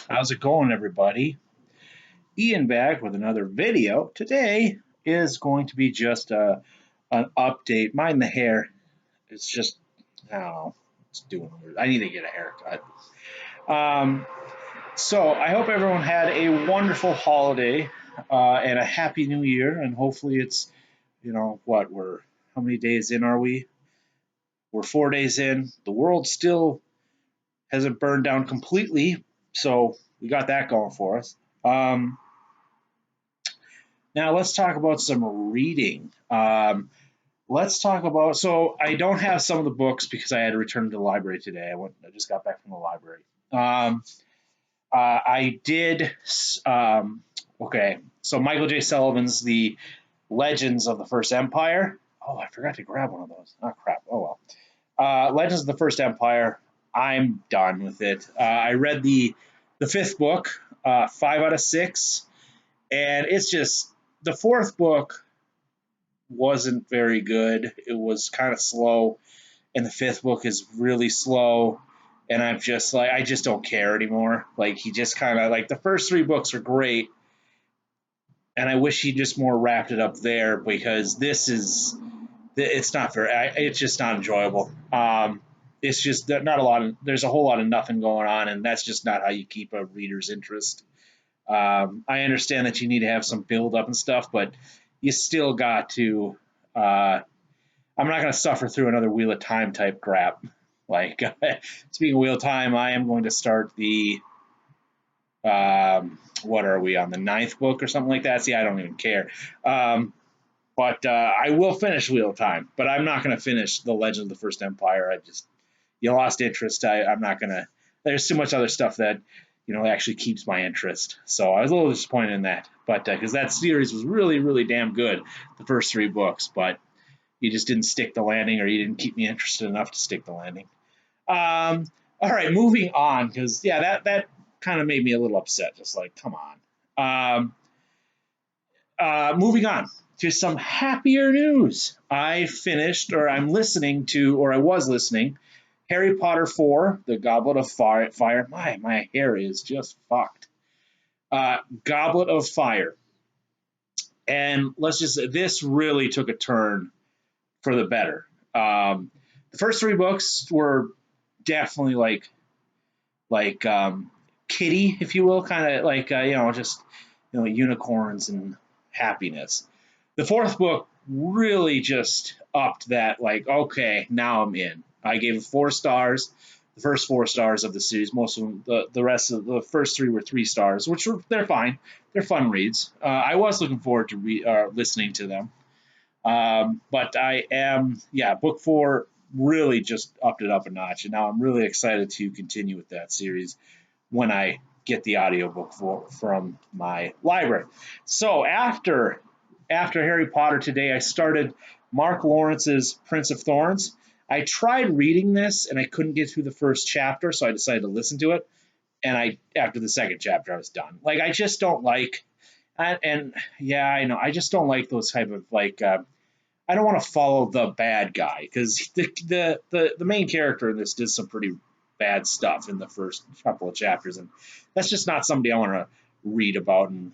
How's it going, everybody? Ian back with another video. Today is going to be just an update. Mind the hair. It's just, I don't know, it's doing weird. I need to get a haircut. Um, so I hope everyone had a wonderful holiday and a happy new year. And hopefully it's, how many days in are we? We're 4 days in. The world still hasn't burned down completely. So we got that going for us. Um, Now let's talk about some reading. Let's talk about. So I don't have some of the books because I had to return to the library today. I just got back from the library. I did. Okay, so Michael J. Sullivan's The Legends of the First Empire. Oh, I forgot to grab one of those. Oh crap. Oh well. Legends of the First Empire. I'm done with it. I read the fifth book, 5 out of 6, and it's just the fourth book wasn't very good. It was kind of slow, and the fifth book is really slow. And I'm just like, I just don't care anymore. Like he just kind of like the first 3 books are great, and I wish he just more wrapped it up there because it's not very, it's just not enjoyable. It's just not a lot of, there's a whole lot of nothing going on, and that's just not how you keep a reader's interest. I understand that you need to have some build up and stuff, but you still got to. I'm not going to suffer through another Wheel of Time type crap. Like speaking of Wheel of Time, I am going to start the. What are we on the 9th book or something like that? See, I don't even care. But I will finish Wheel of Time, but I'm not going to finish The Legend of the First Empire. You lost interest. I'm not going to. There's too much other stuff that actually keeps my interest. So I was a little disappointed in that, but because that series was really, really damn good, the first 3 books, but you just didn't stick the landing, or you didn't keep me interested enough to stick the landing. All right, moving on, because yeah, that kind of made me a little upset. Just like, come on. Moving on to some happier news. I finished, or I'm listening to, or I was listening, Harry Potter 4, The Goblet of Fire. My hair is just fucked. Goblet of Fire. And let's just say this really took a turn for the better. The first 3 books were definitely like kitty, if you will, kind of like just unicorns and happiness. The fourth book really just upped that. Like, okay, now I'm in. I gave it 4 stars. The first 4 stars of the series. Most of them, the rest of the first 3 were 3 stars, which they're fine. They're fun reads. I was looking forward to listening to them. But I am, yeah, book 4 really just upped it up a notch, and now I'm really excited to continue with that series when I get the audiobook from my library. So after Harry Potter today, I started Mark Lawrence's Prince of Thorns. I tried reading this and I couldn't get through the first chapter, so I decided to listen to it. And after the second chapter, I was done. Like I just don't like, and yeah, I know I just don't like those type of like. I don't want to follow the bad guy because the main character in this did some pretty bad stuff in the first couple of chapters, and that's just not somebody I want to read about. And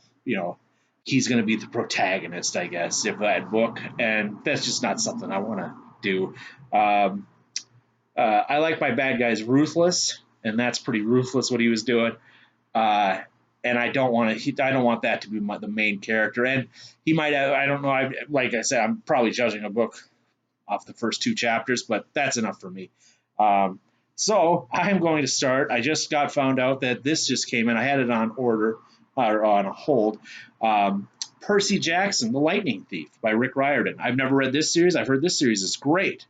he's going to be the protagonist, I guess, of that book, and that's just not something I want to do. Um, I like my bad guys ruthless, and that's pretty ruthless what he was doing. Uh, and I don't want to. I don't want that to be the main character. And he might have. I don't know. Like I said, I'm probably judging a book off the first 2 chapters, but that's enough for me. Um, so I'm going to start. I just got found out that this just came in. I had it on order or on a hold. Percy Jackson, The Lightning Thief by Rick Riordan. I've never read this series. I've heard this series is great.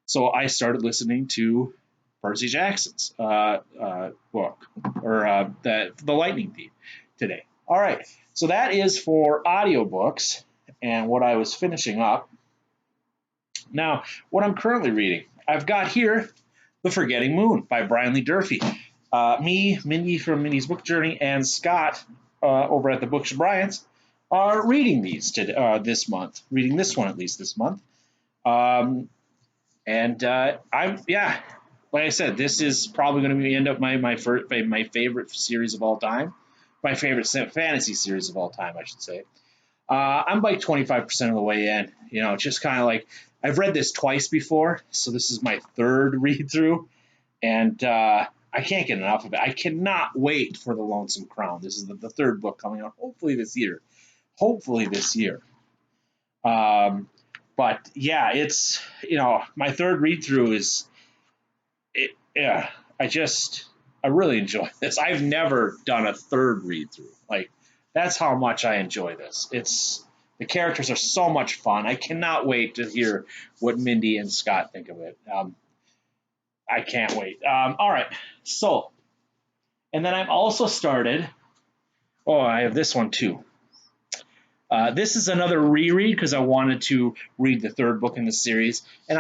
So I started listening to Percy Jackson's book, or the Lightning Thief today. All right, so that is for audiobooks and what I was finishing up. Now, what I'm currently reading, I've got here The Forgetting Moon by Brian Lee Durfee. Me, Mindy from Mindy's Book Journey, and Scott over at the Books Bryant's are reading these this month. Reading this one at least this month. And I'm, yeah, like I said, this is probably going to be end up my favorite series of all time, my favorite fantasy series of all time, I should say. I'm like 25% of the way in. You know, just kind of like I've read this twice before, so this is my third read through, and I can't get enough of it. I cannot wait for the Lonesome Crown. This is the third book coming out, hopefully this year. Hopefully this year. Um, but yeah, it's my third read through is it. Yeah, I really enjoy this. I've never done a third read through. Like that's how much I enjoy this. It's the characters are so much fun. I cannot wait to hear what Mindy and Scott think of it. I can't wait. All right, so and then I've also started. Oh, I have this one too. This is another reread because I wanted to read the third book in the series, and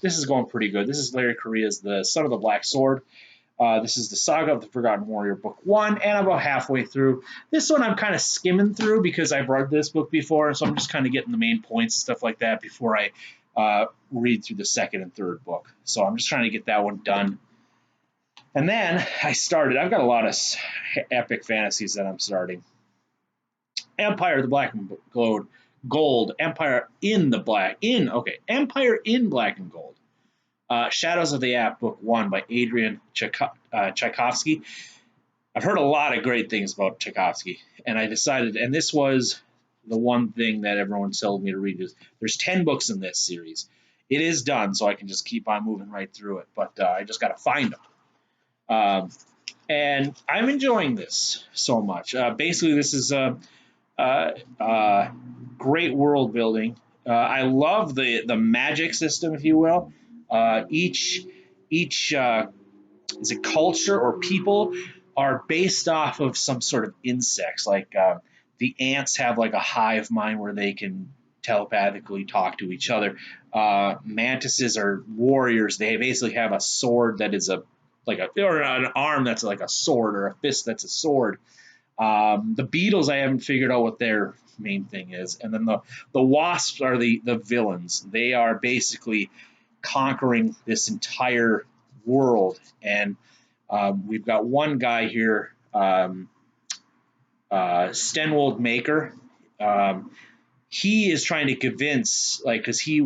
this is going pretty good. This is Larry Correa's The Son of the Black Sword. This is the Saga of the Forgotten Warrior, Book 1, and I'm about halfway through. This one I'm kind of skimming through because I've read this book before, so I'm just kind of getting the main points and stuff like that before I read through the second and third book. So I'm just trying to get that one done. And then I've got a lot of epic fantasies that I'm starting. Empire of the Black and Gold, Empire in Black and Gold. Shadows of the App, Book 1 by Adrian Tchaikovsky. I've heard a lot of great things about Tchaikovsky, and I decided, and this was the one thing that everyone told me to read is there's 10 books in this series. It is done, so I can just keep on moving right through it, but I just got to find them. And I'm enjoying this so much. Basically, this is great world building. I love the magic system, if you will. Each is a culture or people are based off of some sort of insects. Like the ants have like a hive mind where they can telepathically talk to each other. Mantises are warriors. They basically have a sword that is or an arm that's like a sword, or a fist that's a sword. The beetles, I haven't figured out what their main thing is, and then the wasps are the villains. They are basically conquering this entire world, and we've got one guy here, Stenwold Maker. He is trying to convince, like, because he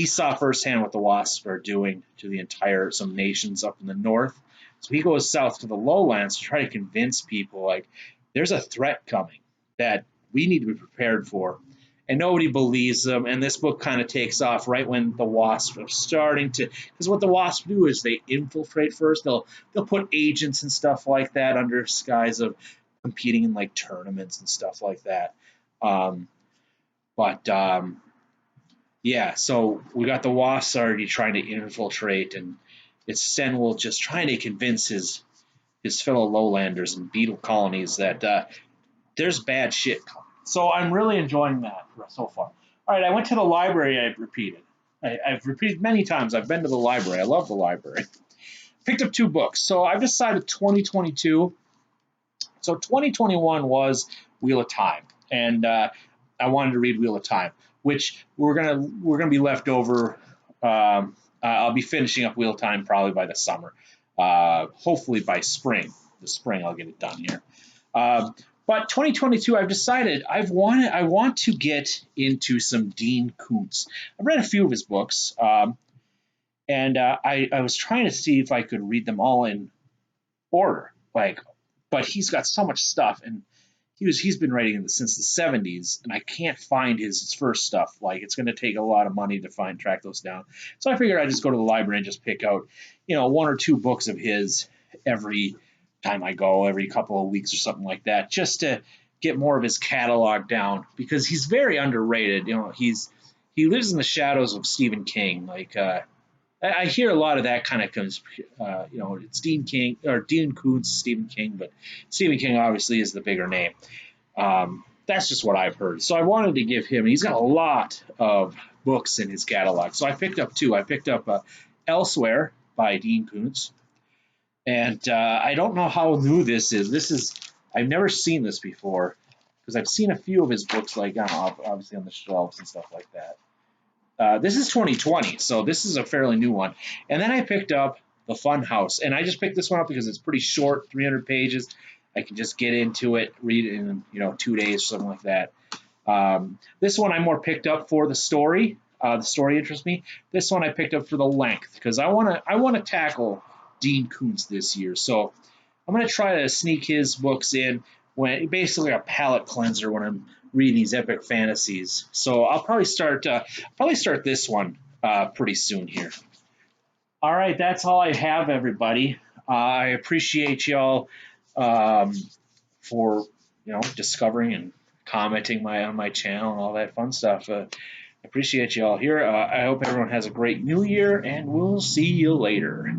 saw firsthand what the wasps are doing to some nations up in the north. So he goes south to the lowlands to try to convince people, like, there's a threat coming that we need to be prepared for. And nobody believes them. And this book kind of takes off right when the wasps are starting to, because what the wasps do is they infiltrate first. They'll put agents and stuff like that under guise of competing in like tournaments and stuff like that. But yeah, so we got the wasps already trying to infiltrate, and it's Stenwell just trying to convince his fellow lowlanders and beetle colonies that there's bad shit coming. So I'm really enjoying that so far. All right, I went to the library. I've repeated many times. I've been to the library. I love the library. Picked up 2 books. So I've decided 2022. So 2021 was Wheel of Time, and I wanted to read Wheel of Time, which we're gonna be left over. I'll be finishing up Wheel of Time probably by the summer. Hopefully by spring. The spring I'll get it done here. But 2022, I've decided I want to get into some Dean Koontz. I've read a few of his books, and I was trying to see if I could read them all in order, but he's got so much stuff, and he's been writing since the 70s, and I can't find his first stuff. Like, it's going to take a lot of money to track those down. So I figured I'd just go to the library and just pick out, 1 or 2 books of his every time I go, every couple of weeks or something like that, just to get more of his catalog down, because he's very underrated. He lives in the shadows of Stephen King. Like, I hear a lot of that kind of comes, it's Dean Koontz, Stephen King, but Stephen King obviously is the bigger name. That's just what I've heard. So I wanted to give him, he's got a lot of books in his catalog. So I picked up 2. I picked up Elsewhere by Dean Koontz. And I don't know how new this is. I've never seen this before, because I've seen a few of his books, like, obviously on the shelves and stuff like that. This is 2020, so this is a fairly new one. And then I picked up The Fun House, and I just picked this one up because it's pretty short, 300 pages. I can just get into it, read it in 2 days, something like that. This one I more picked up for the story. The story interests me. This one I picked up for the length because I want to tackle Dean Koontz this year. So I'm going to try to sneak his books in when basically a palate cleanser when I'm reading these epic fantasies. So I'll probably start this one pretty soon here. All right, that's all I have, everybody. I appreciate y'all for discovering and commenting on my channel and all that fun stuff. I appreciate y'all here. I hope everyone has a great new year, and we'll see you later.